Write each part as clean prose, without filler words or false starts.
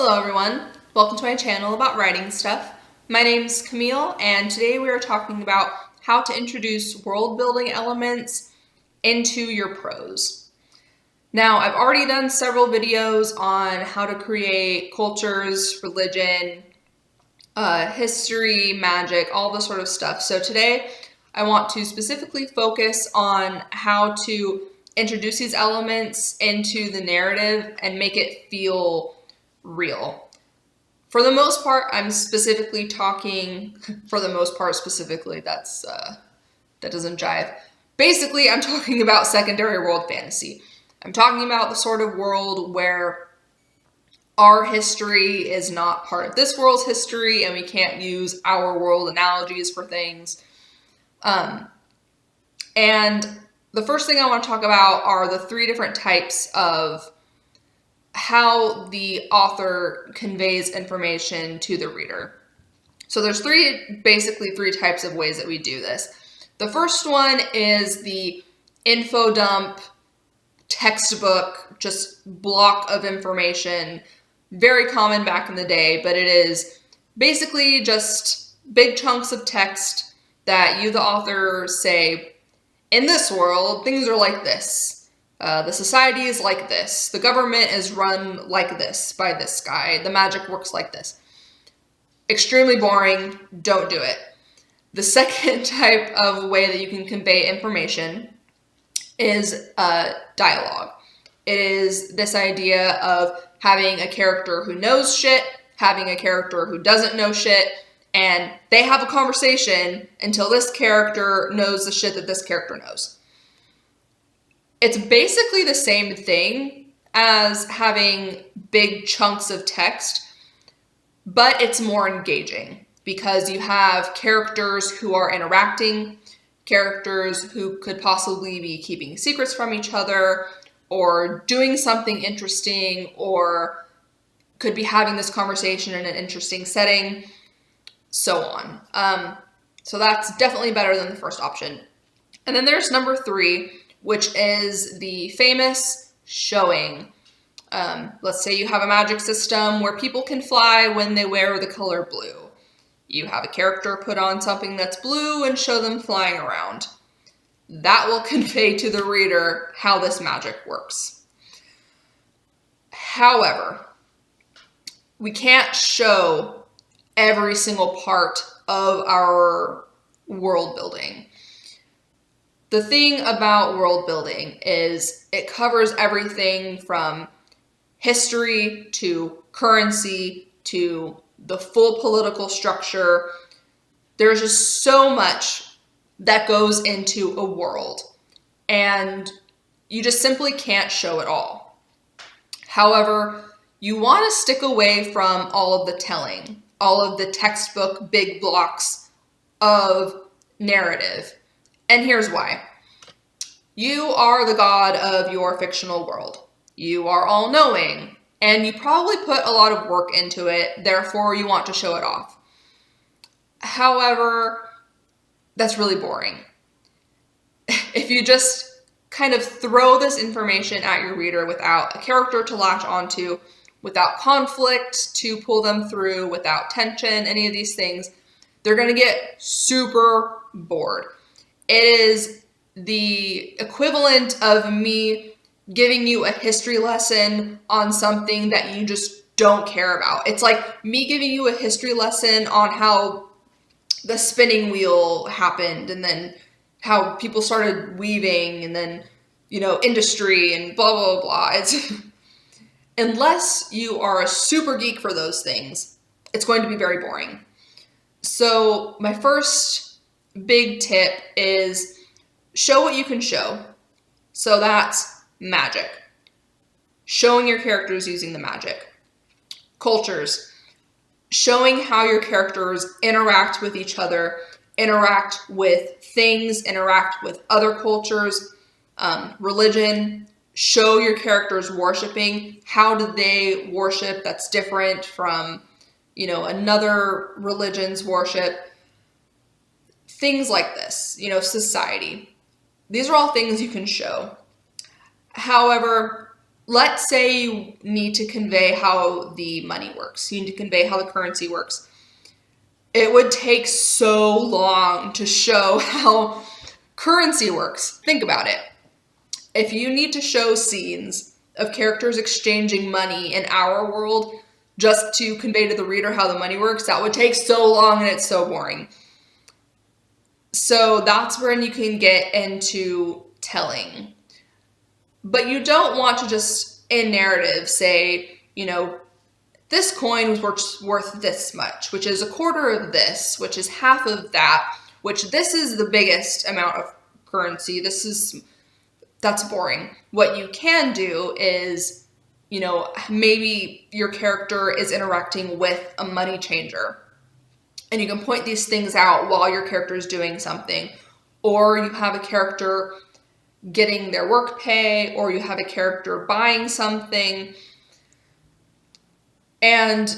Hello everyone, welcome to my channel about writing stuff. My name's Camille and today we are talking about how to introduce world building elements into your prose. Now I've already done several videos on how to create cultures, religion, history, magic, all this sort of stuff. So today I want to specifically focus on how to introduce these elements into the narrative and make it feel real. For the most part, I'm specifically talking, for the most part specifically, that doesn't jive. Basically, I'm talking about secondary world fantasy. I'm talking about the sort of world where our history is not part of this world's history and we can't use our world analogies for things. And the first thing I want to talk about are the three different types of how the author conveys information to the reader. So there's basically three types of ways that we do this. The first one is the info dump, textbook, just block of information, very common back in the day, but it is basically just big chunks of text that you, the author, say, in this world, things are like this. The society is like this. The government is run like this by this guy. The magic works like this. Extremely boring. Don't do it. The second type of way that you can convey information is dialogue. It is this idea of having a character who knows shit, having a character who doesn't know shit, and they have a conversation until this character knows the shit that this character knows. It's basically the same thing as having big chunks of text, but it's more engaging because you have characters who are interacting, characters who could possibly be keeping secrets from each other or doing something interesting or could be having this conversation in an interesting setting, so on. So that's definitely better than the first option. And then there's number 3, which is the famous showing. Let's say you have a magic system where people can fly when they wear the color blue. You have a character put on something that's blue and show them flying around. That will convey to the reader how this magic works. However, we can't show every single part of our world building. The thing about world building is it covers everything from history to currency to the full political structure. There's just so much that goes into a world, and you just simply can't show it all. However, you want to stick away from all of the telling, all of the textbook big blocks of narrative. And here's why. You are the god of your fictional world. You are all-knowing, and you probably put a lot of work into it, therefore you want to show it off. However, that's really boring. If you just kind of throw this information at your reader without a character to latch onto, without conflict to pull them through, without tension, any of these things, they're going to get super bored. It is the equivalent of me giving you a history lesson on something that you just don't care about. It's like me giving you a history lesson on how the spinning wheel happened and then how people started weaving and then, industry and blah, blah, blah. It's unless you are a super geek for those things, it's going to be very boring. So my first big tip is show what you can show. So that's magic. Showing your characters using the magic. Cultures. Showing how your characters interact with each other, interact with things, interact with other cultures. Religion. Show your characters worshiping. How do they worship that's different from, another religion's worship? Things like this, society. These are all things you can show. However, let's say you need to convey how the money works. You need to convey how the currency works. It would take so long to show how currency works. Think about it. If you need to show scenes of characters exchanging money in our world just to convey to the reader how the money works, that would take so long and it's so boring. So that's when you can get into telling. But you don't want to just, in narrative, say, this coin was worth this much, which is a quarter of this, which is half of that, which this is the biggest amount of currency. That's boring. What you can do is, maybe your character is interacting with a money changer. And you can point these things out while your character is doing something. Or you have a character getting their work pay, or you have a character buying something. And,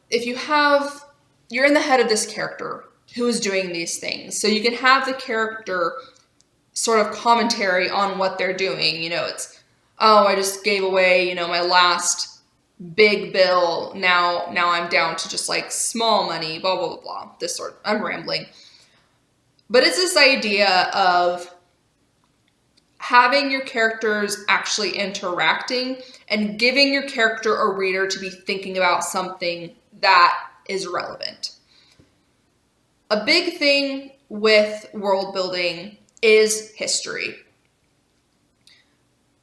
if you're in the head of this character who is doing these things. So you can have the character sort of commentary on what they're doing. It's, I just gave away, my last big bill. Now I'm down to just like small money, blah, blah, blah, blah. I'm rambling. But it's this idea of having your characters actually interacting and giving your character a reader to be thinking about something that is relevant. A big thing with world building is history.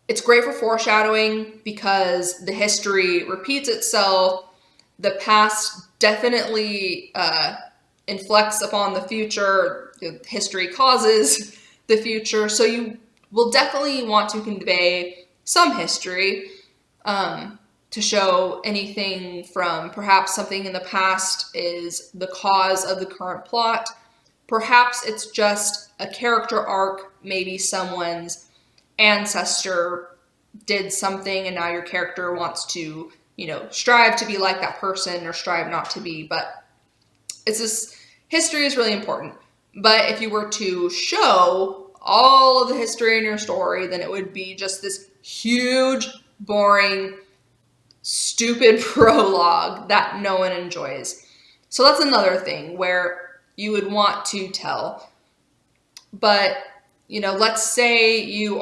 It's great for foreshadowing because the history repeats itself. The past definitely inflects upon the future. History causes the future. So you will definitely want to convey some history to show anything from perhaps something in the past is the cause of the current plot. Perhaps it's just a character arc. Maybe someone's ancestor did something and now your character wants to, strive to be like that person or strive not to be. But history is really important. But if you were to show all of the history in your story, then it would be just this huge, boring, stupid prologue that no one enjoys. So that's another thing where you would want to tell. But, let's say you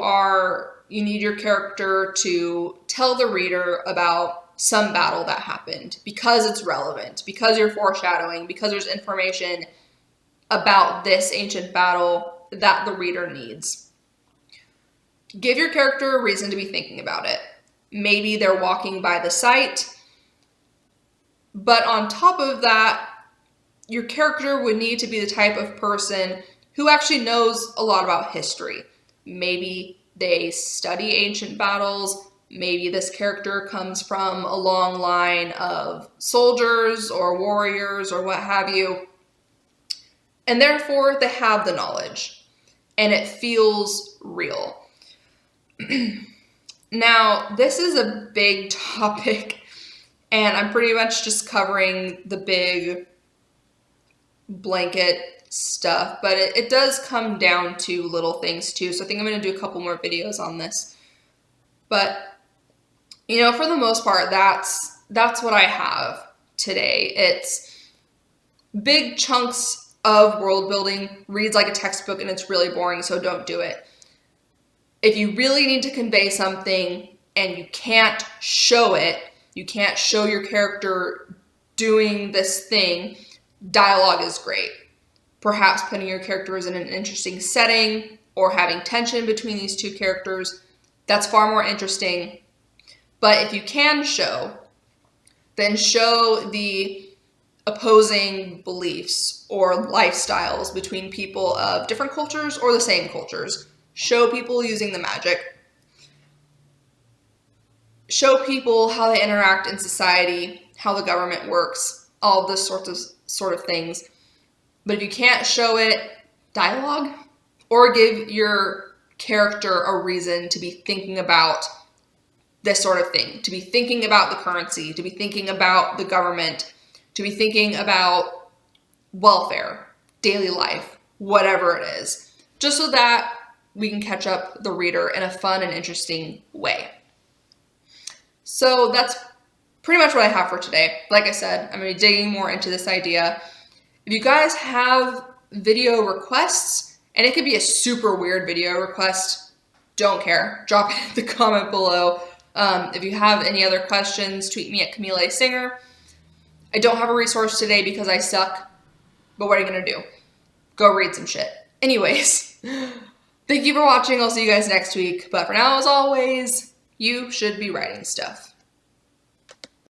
need your character to tell the reader about some battle that happened because it's relevant, because you're foreshadowing, because there's information about this ancient battle that the reader needs. Give your character a reason to be thinking about it. Maybe they're walking by the site, but on top of that, your character would need to be the type of person who actually knows a lot about history. Maybe they study ancient battles. Maybe this character comes from a long line of soldiers or warriors or what have you. And therefore, they have the knowledge. And it feels real. Now, this is a big topic. And I'm pretty much just covering the big blanket stuff, but it does come down to little things too. So I think I'm going to do a couple more videos on this. But, for the most part, that's what I have today. It's big chunks of world building, reads like a textbook, and it's really boring, so don't do it. If you really need to convey something and you can't show it, you can't show your character doing this thing, dialogue is great. Perhaps putting your characters in an interesting setting or having tension between these two characters, that's far more interesting. But if you can show, then show the opposing beliefs or lifestyles between people of different cultures or the same cultures. Show people using the magic. Show people how they interact in society, how the government works, all this sort of things. But if you can't show it, dialogue, or give your character a reason to be thinking about this sort of thing, to be thinking about the currency, to be thinking about the government, to be thinking about welfare, daily life, whatever it is, just so that we can catch up the reader in a fun and interesting way. So that's pretty much what I have for today. Like I said, I'm going to be digging more into this idea. If you guys have video requests, and it could be a super weird video request, don't care. Drop it in the comment below. If you have any other questions, tweet me at Camille A. Singer. I don't have a resource today because I suck, but what are you going to do? Go read some shit. Anyways, thank you for watching. I'll see you guys next week. But for now, as always, you should be writing stuff.